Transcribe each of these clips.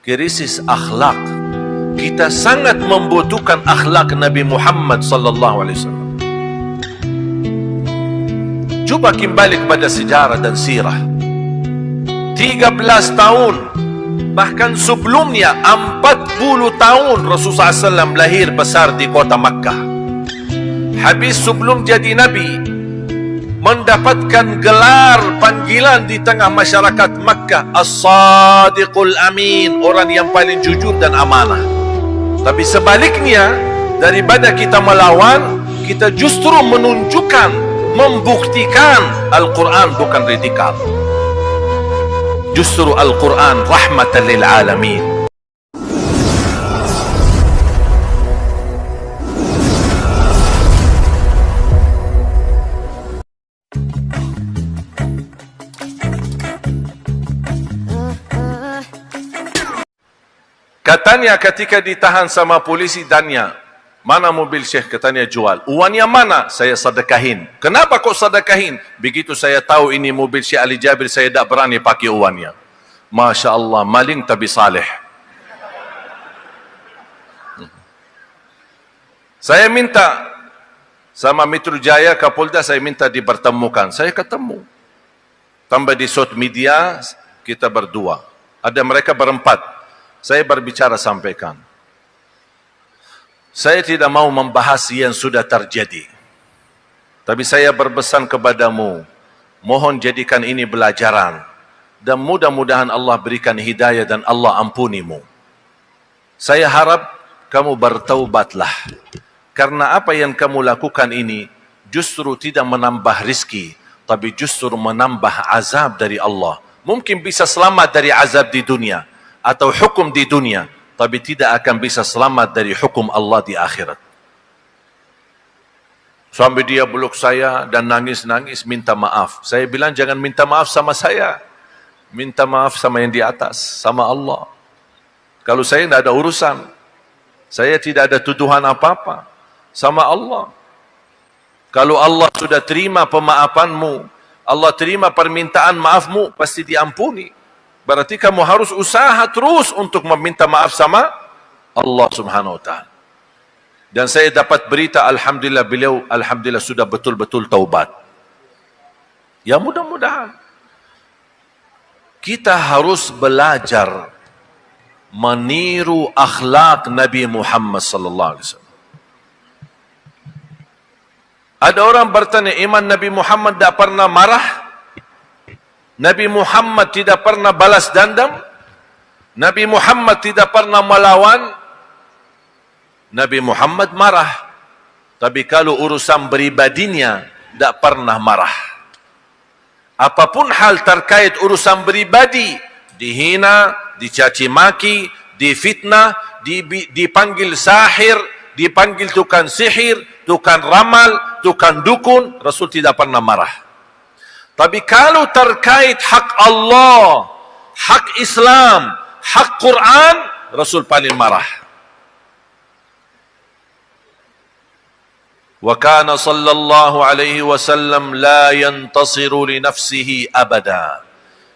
krisis akhlak. Kita sangat membutuhkan akhlak Nabi Muhammad sallallahu alaihi wasallam. Cuba kembali kepada sejarah dan sirah. 13 tahun, bahkan sebelumnya 40 tahun Rasulullah SAW lahir besar di kota Makkah. Habis sebelum jadi Nabi, mendapatkan gelar panggilan di tengah masyarakat Makkah, As-Sadiqul Amin, orang yang paling jujur dan amanah. Tapi sebaliknya, daripada kita melawan, kita justru menunjukkan, membuktikan Al-Quran bukan radikal. Justru Al-Quran rahmatan lil alamin. Katanya ketika ditahan sama polisi, tanya, mana mobil Syekh? Katanya jual. Uangnya mana? Saya sedekahin. Kenapa kok sedekahin? Begitu saya tahu ini mobil Syekh Ali Jabir, saya tak berani pakai uangnya. Masya Allah, maling tapi saleh. Saya minta sama Metro Jaya, Kapolda, saya minta dipertemukan. Saya ketemu. Tambah di sosial media, kita berdua. Ada mereka berempat. Saya berbicara sampaikan. Saya tidak mau membahas yang sudah terjadi. Tapi saya berpesan kepadamu, mohon jadikan ini pelajaran. Dan mudah-mudahan Allah berikan hidayah dan Allah ampunimu. Saya harap kamu bertaubatlah. Karena apa yang kamu lakukan ini justru tidak menambah rizki, tapi justru menambah azab dari Allah. Mungkin bisa selamat dari azab di dunia atau hukum di dunia, tapi tidak akan bisa selamat dari hukum Allah di akhirat. Sampai dia peluk saya dan nangis-nangis minta maaf. Saya bilang jangan minta maaf sama saya. Minta maaf sama yang di atas, sama Allah. Kalau saya tidak ada urusan, saya tidak ada tuduhan apa-apa, sama Allah. Kalau Allah sudah terima pemaafanmu, Allah terima permintaan maafmu, pasti diampuni. Berarti kamu harus usaha terus untuk meminta maaf sama Allah Subhanahu wa ta'ala. Dan saya dapat berita, alhamdulillah, beliau alhamdulillah sudah betul-betul taubat. Ya mudah-mudahan. Kita harus belajar meniru akhlak Nabi Muhammad sallallahu alaihi wasallam. Ada orang bertanya, iman Nabi Muhammad tak pernah marah? Nabi Muhammad tidak pernah balas dendam? Nabi Muhammad tidak pernah melawan? Nabi Muhammad marah. Tapi kalau urusan pribadinya, tak pernah marah. Apapun hal terkait urusan pribadi, dihina, dicaci maki, difitnah, dipanggil sahir, dipanggil tukang sihir, tukang ramal, tukang dukun, Rasul tidak pernah marah. Tapi kalau terkait hak Allah, hak Islam, hak Quran, Rasul paling marah. Wa kana sallallahu alaihi wasallam la yantasiru li nafsihi abada.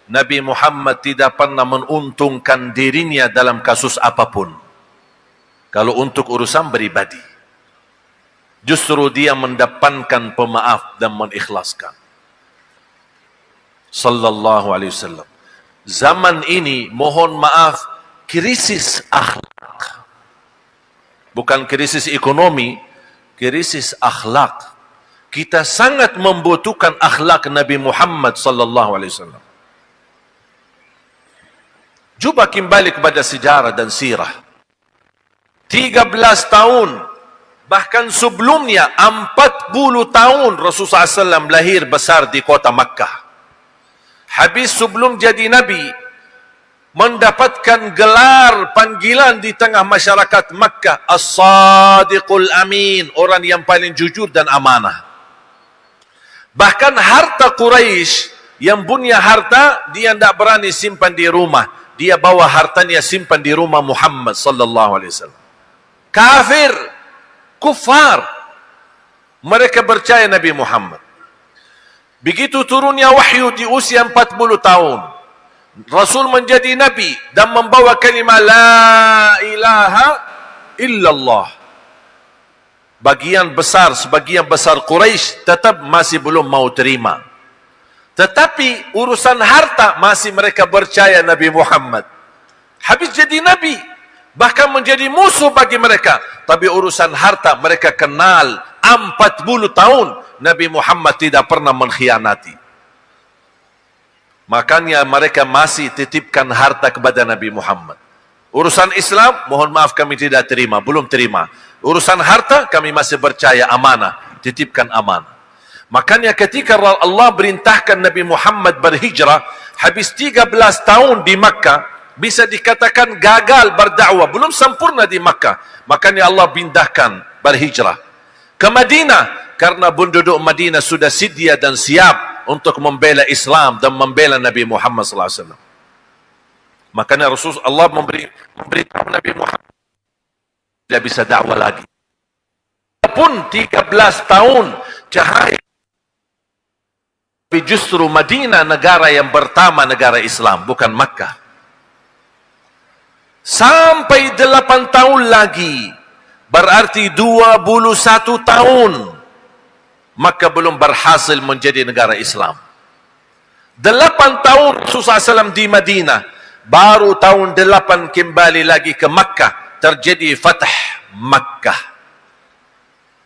Nabi Muhammad tidak pernah menguntungkan dirinya dalam kasus apapun. Kalau untuk urusan pribadi, justru dia mendepankan pemaaf dan mengikhlaskan. Sallallahu alaihi wasallam. Zaman ini, mohon maaf, krisis akhlak. Bukan krisis ekonomi, krisis akhlak. Kita sangat membutuhkan akhlak Nabi Muhammad sallallahu alaihi wasallam. Cuba kembali kepada sejarah dan sirah. 13 tahun, bahkan sebelumnya 40 tahun Rasulullah SAW lahir besar di kota Makkah. Habis sebelum jadi Nabi, mendapatkan gelar panggilan di tengah masyarakat Makkah, As-Sadiqul Amin, orang yang paling jujur dan amanah. Bahkan harta Quraisy, yang punya harta, dia tidak berani simpan di rumah. Dia bawa hartanya simpan di rumah Muhammad sallallahu alaihi wasallam. Kafir, kufar, mereka percaya Nabi Muhammad. Begitu turunnya wahyu di usia 40 tahun, Rasul menjadi Nabi dan membawa kalimah La ilaha illallah. Sebagian besar Quraisy tetap masih belum mau terima. Tetapi urusan harta masih mereka percaya Nabi Muhammad. Habis jadi Nabi, bahkan menjadi musuh bagi mereka. Tapi urusan harta mereka kenal 40 tahun Nabi Muhammad tidak pernah mengkhianati. Makanya mereka masih titipkan harta kepada Nabi Muhammad. Urusan Islam, mohon maaf kami tidak terima, belum terima. Urusan harta, kami masih percaya amanah, titipkan amanah. Makanya ketika Allah perintahkan Nabi Muhammad berhijrah, habis 13 tahun di Makkah, bisa dikatakan gagal berdakwah, belum sempurna di Makkah. Makanya Allah pindahkan berhijrah ke Madinah, karena penduduk Madinah sudah sedia dan siap untuk membela Islam dan membela Nabi Muhammad SAW. Makanya Allah memberitahu Nabi Muhammad tidak bisa dakwah lagi. Pun 13 tahun cahaya, tapi justru Madinah negara yang pertama negara Islam, bukan Makkah. Sampai 8 tahun lagi, berarti 21 tahun Makkah belum berhasil menjadi negara Islam. 8 tahun Rasulullah SAW di Madinah, baru tahun 8 kembali lagi ke Makkah, terjadi Fatah Makkah.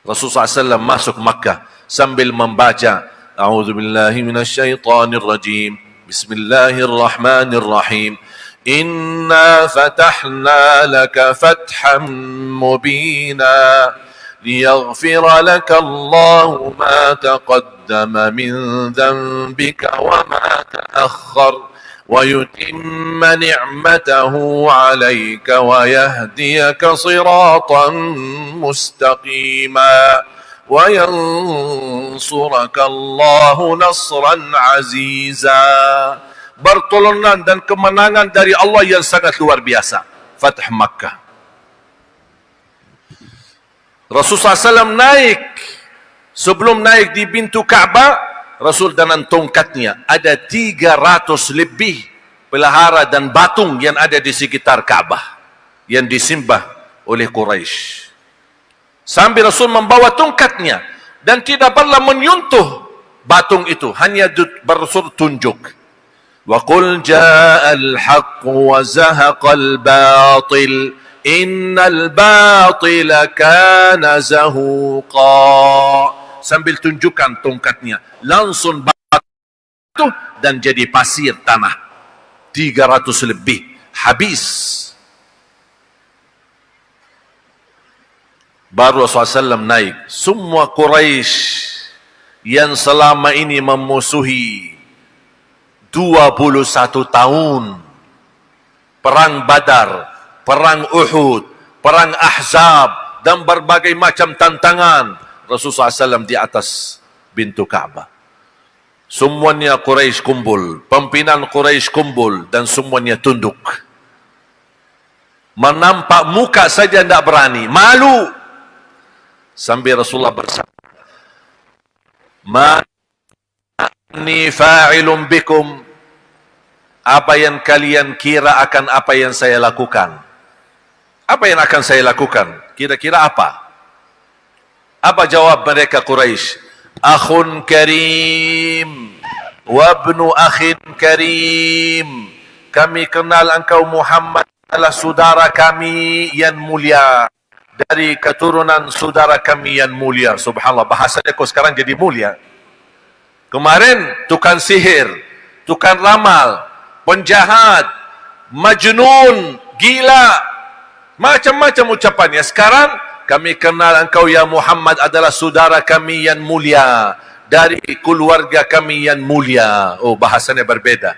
Rasulullah SAW masuk Makkah sambil membaca A'udzubillahi minasyaitonirrajim, Bismillahirrahmanirrahim, Inna fatahna laka fatham mubina ليغفر لك الله ما تقدم من ذنبك وما تأخر ويتم نعمته عليك ويهديك صراطا مستقيما وينصرك الله نصرا عزيزا. Pertolongan dan kemenangan dari Allah yang sangat luar biasa. Fatah Makkah. Rasulullah SAW naik. Sebelum naik di pintu Ka'bah, Rasul dengan tongkatnya ada 300 lebih pelihara dan batung yang ada di sekitar Ka'bah yang disembah oleh Quraisy. Sambil Rasul membawa tongkatnya dan tidak pernah menyentuh batung itu, hanya Rasul tunjuk. Wa qul ja'al haqq wa zahaqal batil Innal batila kana zahuqa. Sambil tunjukkan tongkatnya, langsung batu dan jadi pasir tanah. 300 lebih habis. Baru Rasulullah SAW naik. Semua Quraisy yang selama ini memusuhi 21 tahun perang Badar, perang Uhud, perang Ahzab, dan berbagai macam tantangan, Rasulullah SAW di atas pintu Ka'bah. Semuanya Quraisy kumpul, pimpinan Quraisy kumpul, dan semuanya tunduk. Menampak muka saja tidak berani, malu. Sambil Rasulullah bersabda, "Ma'ni fa'ilun bikum." Apa yang kalian kira akan apa yang saya lakukan? Apa yang akan saya lakukan? Kira-kira apa? Apa jawab mereka Quraisy? Akhun karim wa ibnu akhin karim. Kami kenal engkau Muhammad adalah saudara kami yang mulia, dari keturunan saudara kami yang mulia. Subhanallah, bahasanya kok sekarang jadi mulia. Kemarin tukang sihir, tukang ramal, penjahat, majnun, gila, macam-macam ucapannya. Sekarang kami kenal engkau ya Muhammad adalah saudara kami yang mulia, dari keluarga kami yang mulia. Oh, bahasanya berbeda.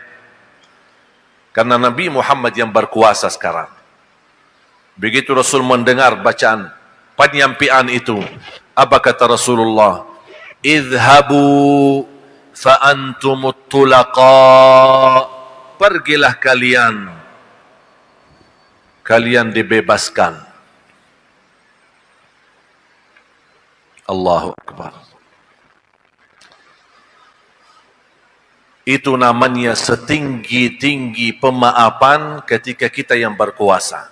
Karena Nabi Muhammad yang berkuasa sekarang. Begitu Rasul mendengar bacaan penyampaian itu, apa kata Rasulullah? Idhabu fa antumut tulaqa. Pergilah kalian dibebaskan. Allahu Akbar. Itu namanya setinggi-tinggi pemaafan ketika kita yang berkuasa.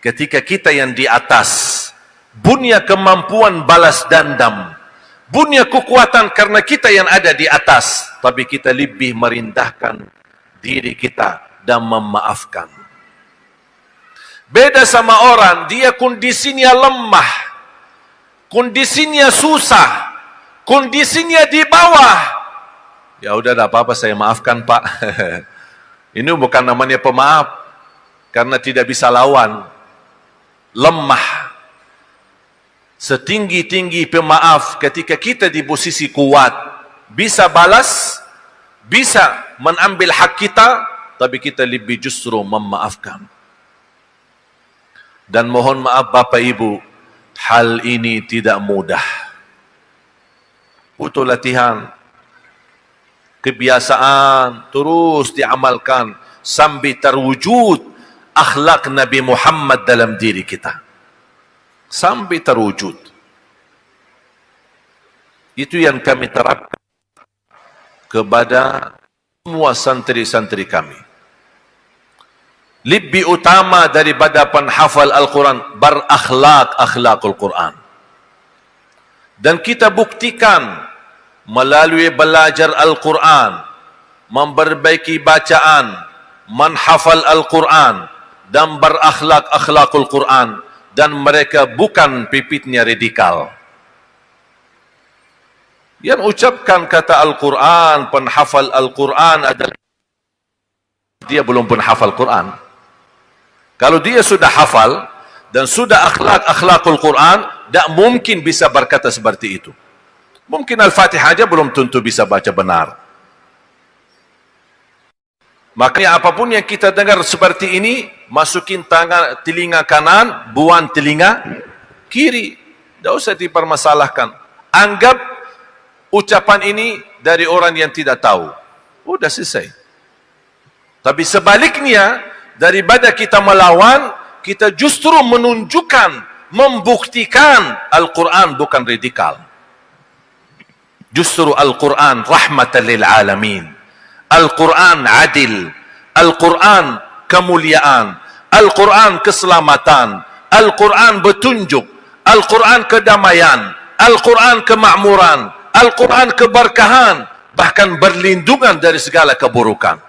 Ketika kita yang di atas, punya kemampuan balas dendam, punya kekuatan karena kita yang ada di atas, tapi kita lebih merendahkan diri kita dan memaafkan. Beda sama orang, dia kondisinya lemah, kondisinya susah, kondisinya di bawah. Ya udah, tak apa-apa, saya maafkan Pak. Ini bukan namanya pemaaf, karena tidak bisa lawan, lemah. Setinggi-tinggi pemaaf ketika kita di posisi kuat, bisa balas, bisa mengambil hak kita, tapi kita lebih justru memaafkan. Dan mohon maaf Bapak Ibu, hal ini tidak mudah. Butuh latihan, kebiasaan, terus diamalkan sampai terwujud akhlak Nabi Muhammad dalam diri kita. Sampai terwujud. Itu yang kami terapkan kepada semua santri-santri kami. Lebih utama daripada penghafal Al-Quran, berakhlak-akhlakul Quran. Dan kita buktikan melalui belajar Al-Quran, memperbaiki bacaan, menghafal Al-Quran, dan berakhlak-akhlakul Quran. Dan mereka bukan pipitnya radikal. Yang ucapkan kata Al-Quran, penghafal Al-Quran adalah dia belum penghafal Quran. Kalau dia sudah hafal dan sudah akhlak-akhlakul Quran, tak mungkin bisa berkata seperti itu. Mungkin Al-Fatihah aja belum tentu bisa baca benar. Makanya apapun yang kita dengar seperti ini, masukin tangan telinga kanan, buang telinga kiri. Tak usah dipermasalahkan. Anggap ucapan ini dari orang yang tidak tahu. Sudah selesai. Tapi sebaliknya, daripada kita melawan, kita justru menunjukkan, membuktikan Al-Quran bukan radikal. Justru Al-Quran rahmatan lil alamin. Al-Quran adil, Al-Quran kemuliaan, Al-Quran keselamatan, Al-Quran petunjuk, Al-Quran kedamaian, Al-Quran kemakmuran, Al-Quran keberkahan, bahkan berlindungan dari segala keburukan.